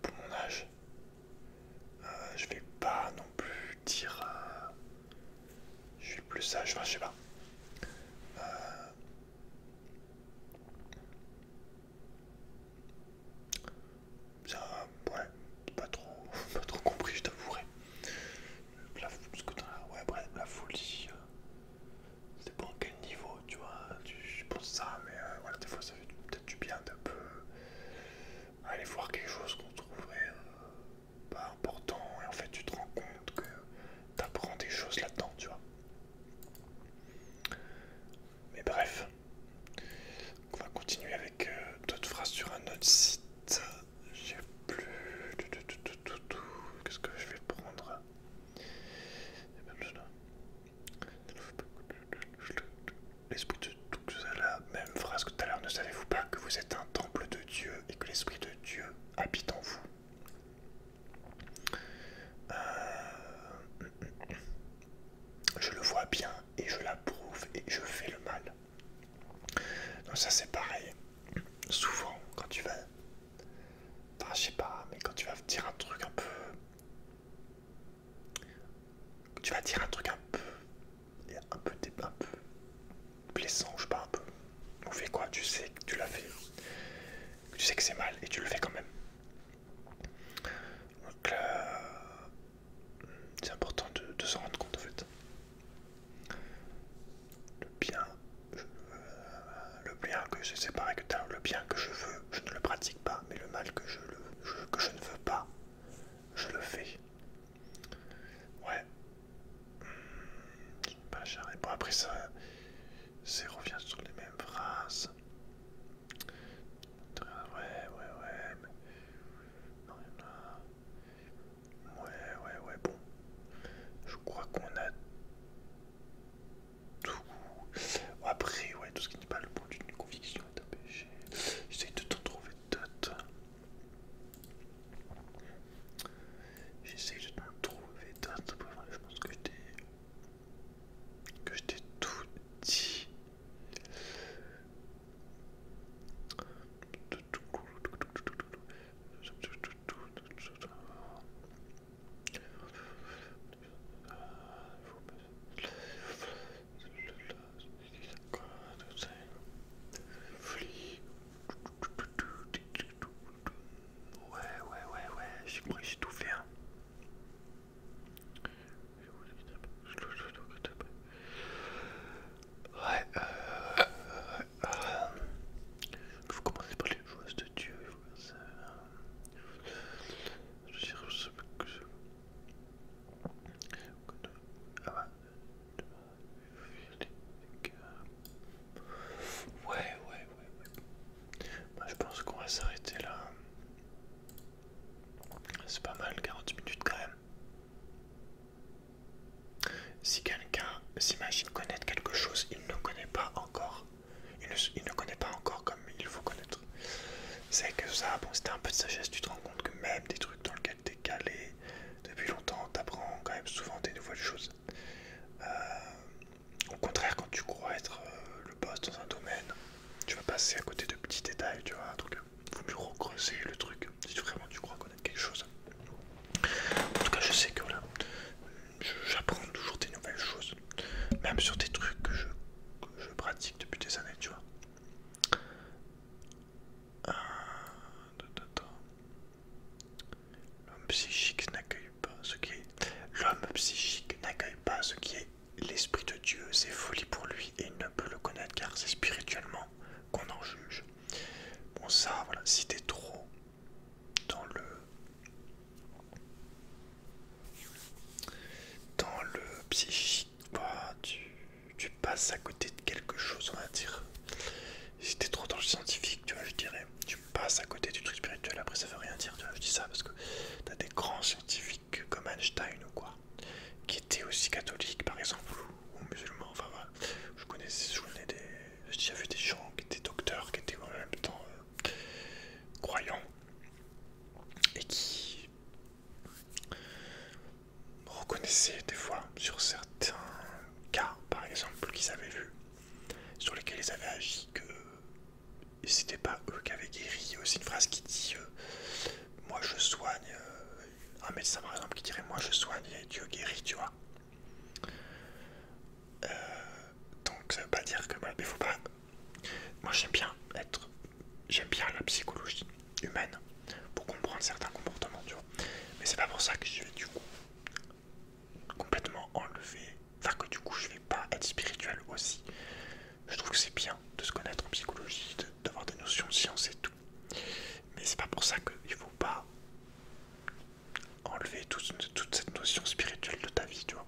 pour mon âge, je vais pas non plus dire je suis plus sage, enfin je sais pas. Ça, ouais, pas trop compris, je t'avouerai. Ouais, bref, la folie, c'est pas en quel niveau, tu vois, je pense ça, mais voilà, des fois ça fait peut-être du bien d'un peu aller voir quelque chose qu'on trouverait pas important, et en fait tu te rends compte que t'apprends des choses là-dedans, tu vois. Mais bref, on va continuer avec d'autres phrases sur un autre site. J'ai plus... Qu'est-ce que je vais prendre? L'esprit de tout ça, la même phrase que tout à l'heure. Ne savez-vous pas que vous êtes un temple de Dieu et que l'esprit de Dieu habite en vous? Je le vois bien et je l'approuve et je fais le mal. Donc ça c'est pareil. Souvent quand tu vas... Enfin je sais pas, mais quand tu vas dire un truc un peu... Tu vas dire un truc un peu blessant, je sais pas, un peu mauvais quoi, tu sais que tu l'as fait. Tu sais que c'est mal et tu le fais quand même. Donc c'est important de s'en rendre compte en fait. Le bien que je sais pareil que le bien que je veux, je ne le pratique pas, mais le mal que je ne veux pas, je le fais. Ouais. minutes quand même. Si quelqu'un s'imagine connaître quelque chose, il ne connaît pas encore. Il ne connaît pas encore comme il faut connaître. C'est que ça, bon, c'était un peu de sagesse, tu te rends compte que même des trucs dans lesquels t'es calé depuis longtemps, t'apprends quand même souvent des nouvelles choses. Au contraire, quand tu crois être le boss dans un domaine, tu vas passer à côté de petits détails, tu vois, donc faut mieux recreuser le truc si vraiment tu crois connaître quelque chose. En tout cas, je sais que voilà, j'apprends toujours des nouvelles choses, même sur des trucs que je pratique depuis des années, tu vois. L'homme psychique n'accueille pas ce qui est. L'homme psychique n'accueille pas ce qui est l'esprit de Dieu, c'est folie pour lui et il ne peut le connaître car c'est spirituellement qu'on en juge. Bon ça, voilà, si t'es trop dans le psychique, bah, tu passes à côté de quelque chose, on va dire. Si t'es trop dans le scientifique, tu vois, je dirais, tu passes à côté du truc spirituel. Après, ça veut rien dire, tu vois, je dis ça parce que t'as des grands scientifiques comme Einstein ou quoi, qui étaient aussi catholiques, par exemple, ou musulmans. Enfin, voilà. Je connais j'ai déjà vu des gens qui étaient docteurs, qui étaient en même temps croyants et qui reconnaissaient des fois sur certains cas, par exemple, qu'ils avaient vus, sur lesquels ils avaient agi, que c'était pas eux qui avaient guéri. Il y a aussi une phrase qui dit moi je soigne, un médecin par exemple qui dirait moi je soigne et Dieu guérit, tu vois. Donc ça veut pas dire que, mais faut pas. Moi j'aime bien la psychologie humaine pour comprendre certains comportements, tu vois. Mais c'est pas pour ça que je vais du coup complètement enlever, enfin que du coup je vais pas être spirituel aussi. Je trouve que c'est bien de se connaître en psychologie, d'avoir des notions de science et tout. Mais c'est pas pour ça qu'il faut pas enlever toute cette notion spirituelle de ta vie, tu vois.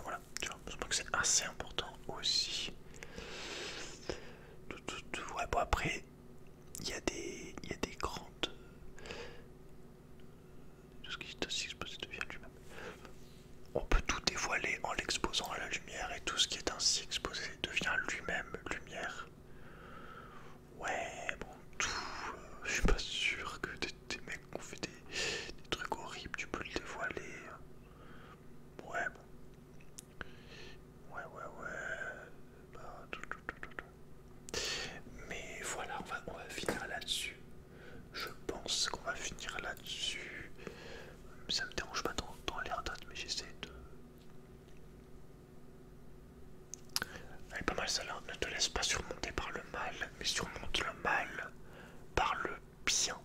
Voilà, tu vois, je pense que c'est assez important aussi. Ouais, bon après, il y a des grandes... Tout ce qui est ainsi exposé devient lui-même. On peut tout dévoiler en l'exposant à la lumière et tout ce qui est ainsi exposé devient lui-même lumière. Ouais, bon, tout, je suis pas sûr que des mecs qui ont fait des trucs horribles, tu peux le dévoiler. Ouais, bon. Ouais. Bah, mais voilà, on va finir là-dessus. Je pense qu'on va finir là-dessus. Ça me dérange pas dans l'air d'autres, mais j'essaie de... Elle est pas mal celle-là. Ne te laisse pas surmonter par le mal, mais surmonte le mal par le bien.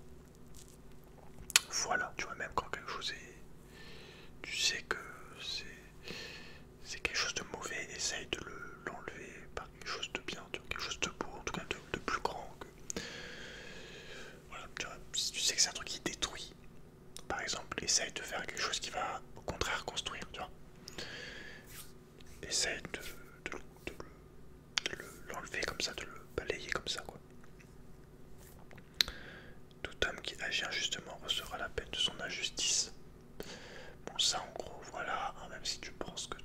Voilà, tu vois, même quand quelque chose est... Tu sais que c'est quelque chose de mauvais, essaye de l'enlever par quelque chose de bien, tu vois, quelque chose de beau, en tout cas de plus grand que... Voilà, tu vois, si tu sais que c'est un truc qui détruit, par exemple, essaye de faire quelque chose qui va au contraire construire, tu vois. Essaye de l'enlever comme ça, de le balayer comme ça, quoi. Tout homme qui agit injustement recevra la peine de son injustice. Bon, ça en gros, voilà, hein, même si tu penses que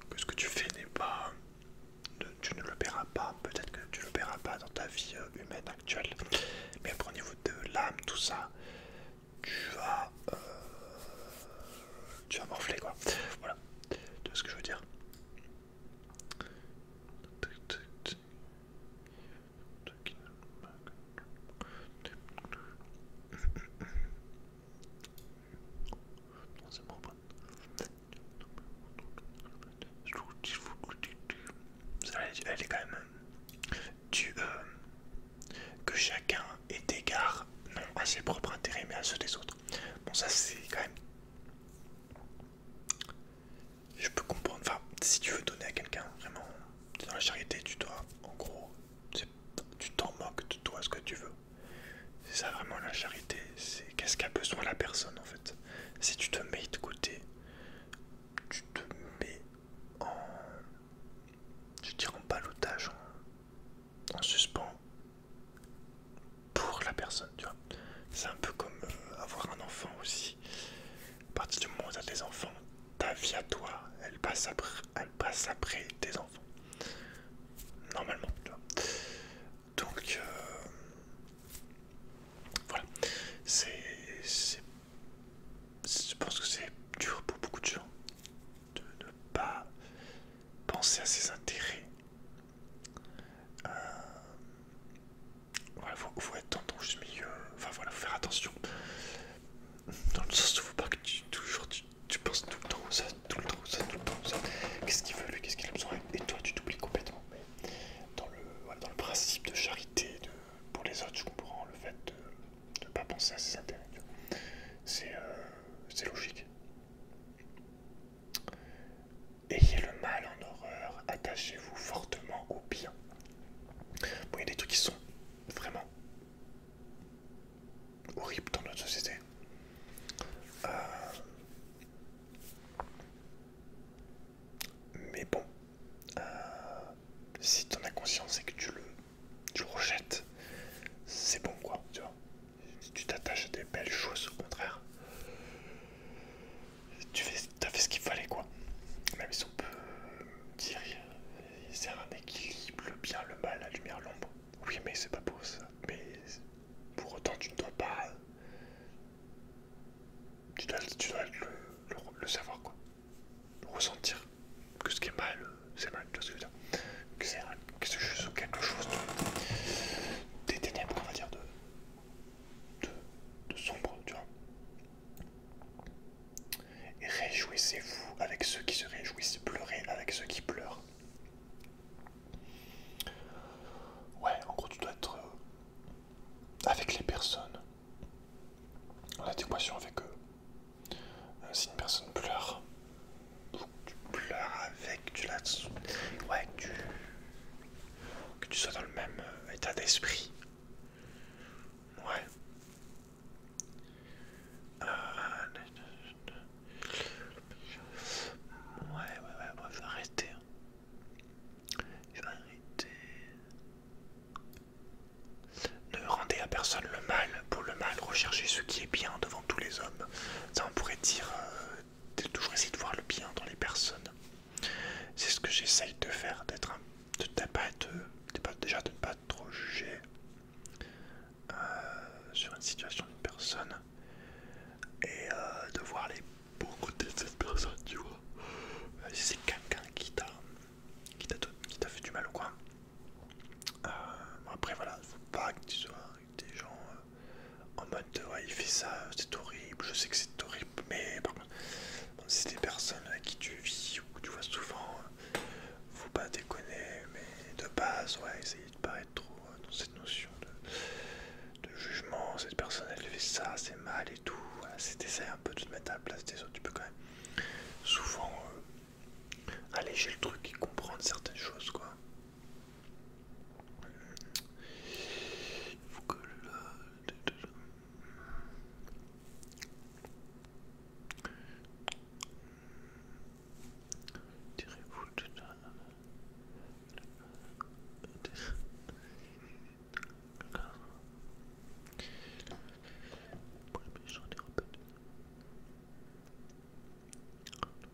que ce que tu fais n'est pas... tu ne le paieras pas, peut-être que tu le paieras pas dans ta vie humaine actuelle, mais après au niveau de l'âme, tout ça, tu vas morfler, quoi. Voilà, tu vois ce que je veux dire. Elle est quand même que chacun ait égard non à ses propres intérêts mais à ceux des autres. Bon, ça c'est quand même, je peux comprendre. Enfin, si tu veux donner à quelqu'un vraiment dans la charité, tu dois en gros, tu t'en moques de toi ce que tu veux. C'est ça vraiment la charité, c'est qu'est-ce qu'a besoin la personne en fait. Si tu te mets de côté, tu te mets en, je dirais en ballottage, en suspens pour la personne, tu vois. c'est un peu comme avoir un enfant aussi. À partir du moment où tu as des enfants, ta vie à toi, elle passe après tes enfants. Normalement, tu vois. Donc, voilà. Je pense que c'est dur pour beaucoup de gens de ne pas penser à ses intérêts. Voilà, faut être dans ton juste milieu. Enfin voilà, faut faire attention. Dans le sens où faut pas que tu penses tout le temps à ça, tout le temps à ça, tout le temps à ça. Qu'est-ce qu'il veut lui, qu'est-ce qu'il a besoin. Et toi tu t'oublies complètement. Mais dans le principe de charité, pour les autres, je comprends le fait de ne pas penser à ses intérêts. C'est logique. Ayez le mal en horreur, attachez-vous fortement au bien. Bon, il y a des trucs qui sont vraiment horribles dans notre société. Euh, mais bon, euh, si tu en as conscience et que tu le rejettes, c'est bon quoi, tu vois. Si tu t'attaches à des belles choses, au contraire, t'as fait ce qu'il fallait quoi. Même si on peut dire c'est un équilibre, le bien, le mal, la lumière, l'ombre. Oui, mais c'est pas beau ça. Mais pour autant, tu ne dois pas. Tu dois le savoir quoi. Le ressentir. Que ce qui est mal, c'est mal, tu vois ce que je veux dire. Que c'est juste quelque chose des ténèbres, on va dire, de sombre, tu vois. Et réjouissez-vous avec ceux qui se réjouissent, pleurez avec ceux qui pleurent. Ouais, en gros, tu dois être avec les personnes, en adéquation avec eux. Si une personne pleure, tu pleures avec, ouais, que tu sois dans le même état d'esprit. Ouais. Ouais, bon, je vais arrêter. Je vais arrêter. Ne rendez à personne le mal pour le mal, recherchez ce qui est bien devant tous les hommes. Ça, on pourrait dire, de toujours essayer de voir le bien dans les personnes. C'est ce que j'essaye de faire, déjà de ne pas trop juger sur une situation d'une personne et de voir les beaux côtés de cette personne, tu vois. Si c'est quelqu'un qui t'a fait du mal ou quoi. Après voilà, faut pas que tu sois avec des gens en mode ouais il fait ça, c'est horrible, je sais que c'est horrible, mais par contre, si c'est des personnes avec qui tu vis ou que tu vois souvent, faut pas déconner, mais de base, ouais, essayer de pas être trop dans cette notion de jugement, cette personne elle fait ça, c'est mal et tout, voilà, t'essaies un peu de te mettre à la place des autres, tu peux quand même souvent alléger le truc et comprendre certaines choses quoi. Faut que tirez-vous de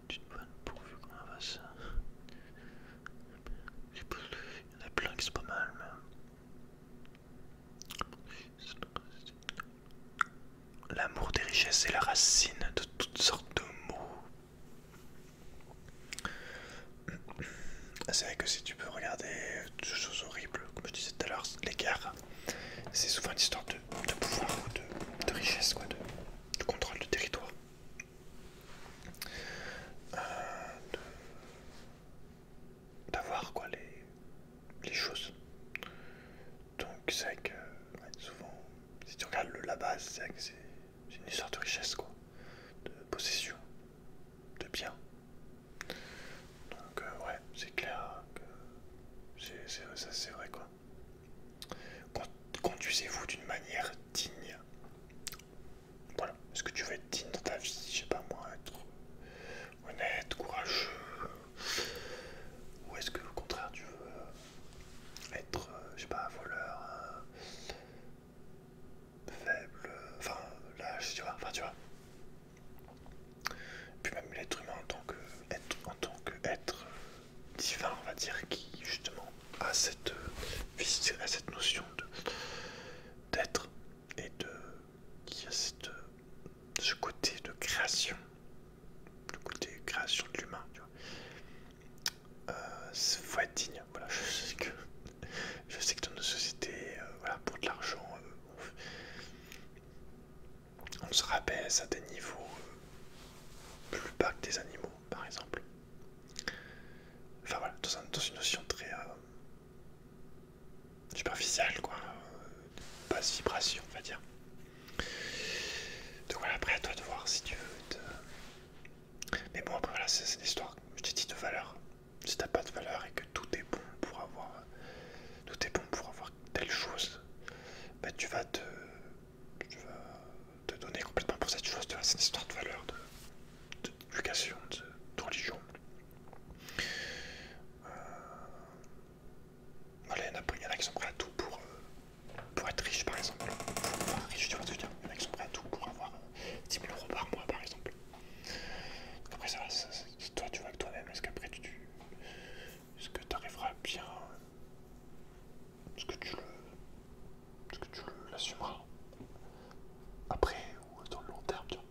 une vanne pourvu qu'on en fasse. Il y en a plein qui sont pas mal, mais l'amour des richesses est la racine de toutes sortes de maux. C'est vrai que si tu peux regarder des choses horribles, comme je disais tout à l'heure, les guerres, c'est souvent une histoire de pouvoir ou de richesse, quoi, de contrôle de territoire. D'avoir quoi les choses. Donc c'est vrai que ouais, souvent, si tu regardes la base, c'est vrai que c'est une histoire de richesse, quoi, de possession, de biens. Donc ouais, c'est clair que c'est vrai quoi. Conduisez-vous d'une manière digne. Voilà. Est-ce que tu veux être digne dans ta vie? Je sais pas moi, être honnête, courageux. Ou est-ce que au contraire tu veux être, je sais pas, voleur, faible. Enfin on se rabaisse à des niveaux plus bas que des animaux, par exemple. Enfin voilà, dans une notion très superficielle, quoi. Basse vibration, on va dire. Donc voilà, après à toi de voir si tu veux Mais bon, après voilà, c'est une histoire, je t'ai dit, de valeur. Si t'as pas de valeur et que tout est bon pour avoir telle chose, bah tu vas te donner complètement pour cette chose. C'est une histoire de valeur, d'éducation, de religion. Voilà, il y en a qui sont prêts à tout pour être riche, par exemple. Enfin, riche, tu vois ce que je veux dire. Il y en a qui sont prêts à tout pour avoir 10 000 euros par mois, par exemple. Donc après, ça, toi, tu vois avec toi-même. Est-ce qu'après, est-ce que tu arriveras bien? Est-ce que tu l'assumeras après ou dans le long terme, tu vois?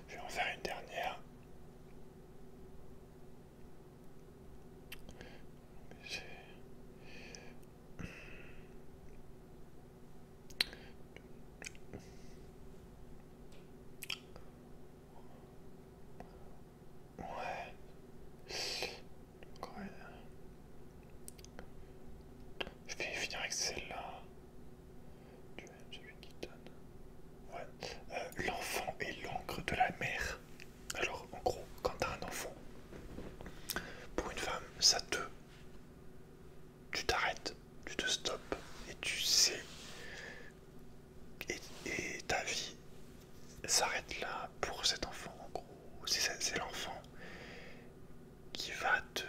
Je vais en faire une dernière. Ouais. Je vais finir avec celle-là. Tu es celui qui donne. Ouais. L'enfant est l'encre de la mère. Alors, en gros, quand t'as un enfant, pour une femme, tu t'arrêtes, tu te stoppes et tu sais, et ta vie s'arrête là pour cet enfant. En gros, c'est l'enfant qui va te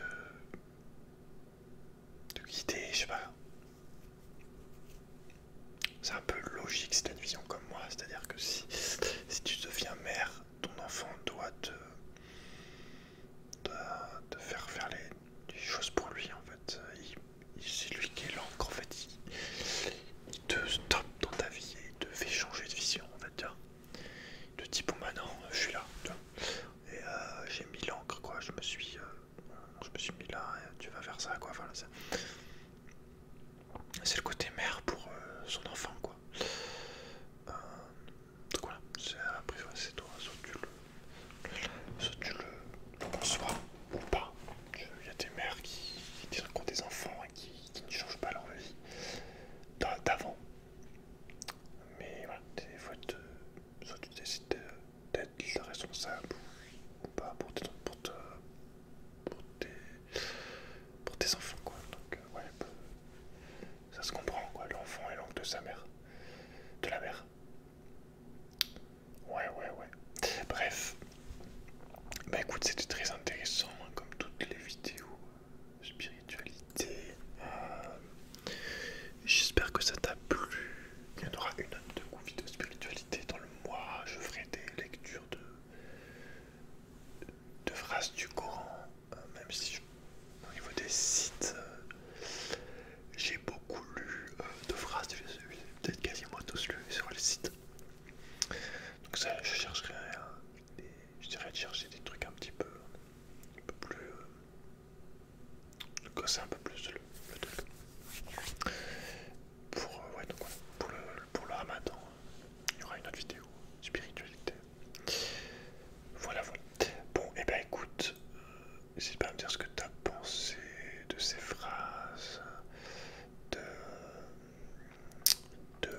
guider, je sais pas. C'est un peu logique si t'as une vision comme moi, c'est-à-dire que si tu deviens mère, ton enfant doit te faire les choses pour lui, en fait. C'est lui qui est l'encre, en fait. Il te stoppe dans ta vie et il te fait changer de vision, en fait. Il te dit, bon, maintenant, je suis là. Et j'ai mis l'encre, quoi. Je me suis mis là, et tu vas faire ça, quoi. Voilà, c'est le côté mère pour son enfant, quoi. Donc voilà, après, c'est toi, soit tu le conçois ou pas. Il y a des mères qui ont des enfants et qui ne changent pas leur vie d'avant. Mais voilà, des fois, soit tu décides d'être responsable ou pas pour tes enfants, quoi. Donc ouais, ça se comprend, quoi. L'enfant est l'oncle de sa mère, de la mère. Ouais, ouais, ouais. Bref, bah écoute, c'était très intéressant, hein, comme toutes les vidéos spiritualité. J'espère que ça t'a plu. Il y en aura une autre de vidéo spiritualité dans le mois. Je ferai des lectures de phrases du Coran, même si au niveau des sites, j'ai beaucoup lu de phrases, je les ai peut-être quasiment tous lus sur les sites. Donc ça, je chercherai, je dirais de chercher des trucs un peu plus, de casser un peu plus le truc. Ouais, donc voilà, pour le ramadan, il y aura une autre vidéo spiritualité. Voilà, voilà. Bon, et ben écoute, n'hésite pas à me dire ce que tu as pensé de ces phrases, de, de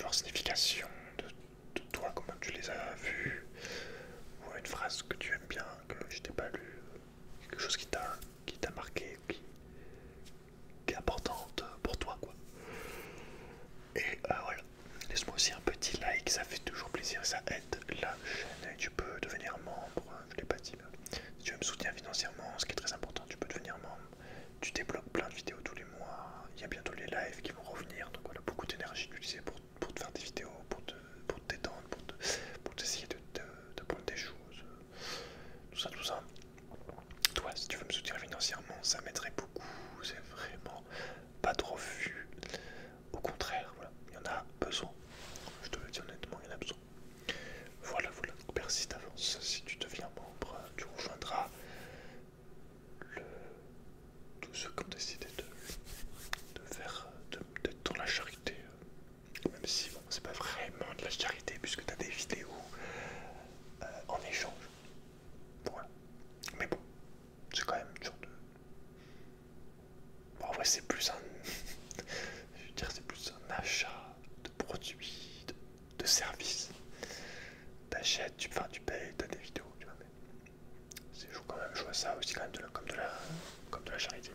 leur signification, de toi, comment tu les as vues, ou une phrase que tu aimes bien, que je t'ai pas lu, quelque chose qui t'a marqué, qui est importante pour toi, quoi. Et voilà, laisse-moi aussi un petit like, ça fait toujours plaisir, ça aide la chaîne. Et tu peux devenir membre, je l'ai pas dit, mais si tu veux me soutenir financièrement, ce qui est très important, tu peux devenir membre. Tu débloques plein de vidéos tous les mois, il y a bientôt les lives qui vont revenir, donc voilà, beaucoup d'énergie utilisée pour te faire des vidéos, pour te détendre, pour t'essayer d'apprendre des choses, tout ça, tout ça. Toi, si tu veux me soutenir financièrement, ça m'aiderait beaucoup, c'est vraiment pas trop vu. Au contraire, voilà, il y en a besoin. Je te le dis honnêtement, il y en a besoin. Voilà, voilà. Merci d'avance. Si tu deviens membre, tu rejoindras tous ceux qui ont décidé de c'est plus un. Je veux dire, c'est plus un achat de produits, de services. T'achètes, tu payes, t'as des vidéos, tu vois. Mais c'est quand même, je vois ça aussi quand même comme de la charité.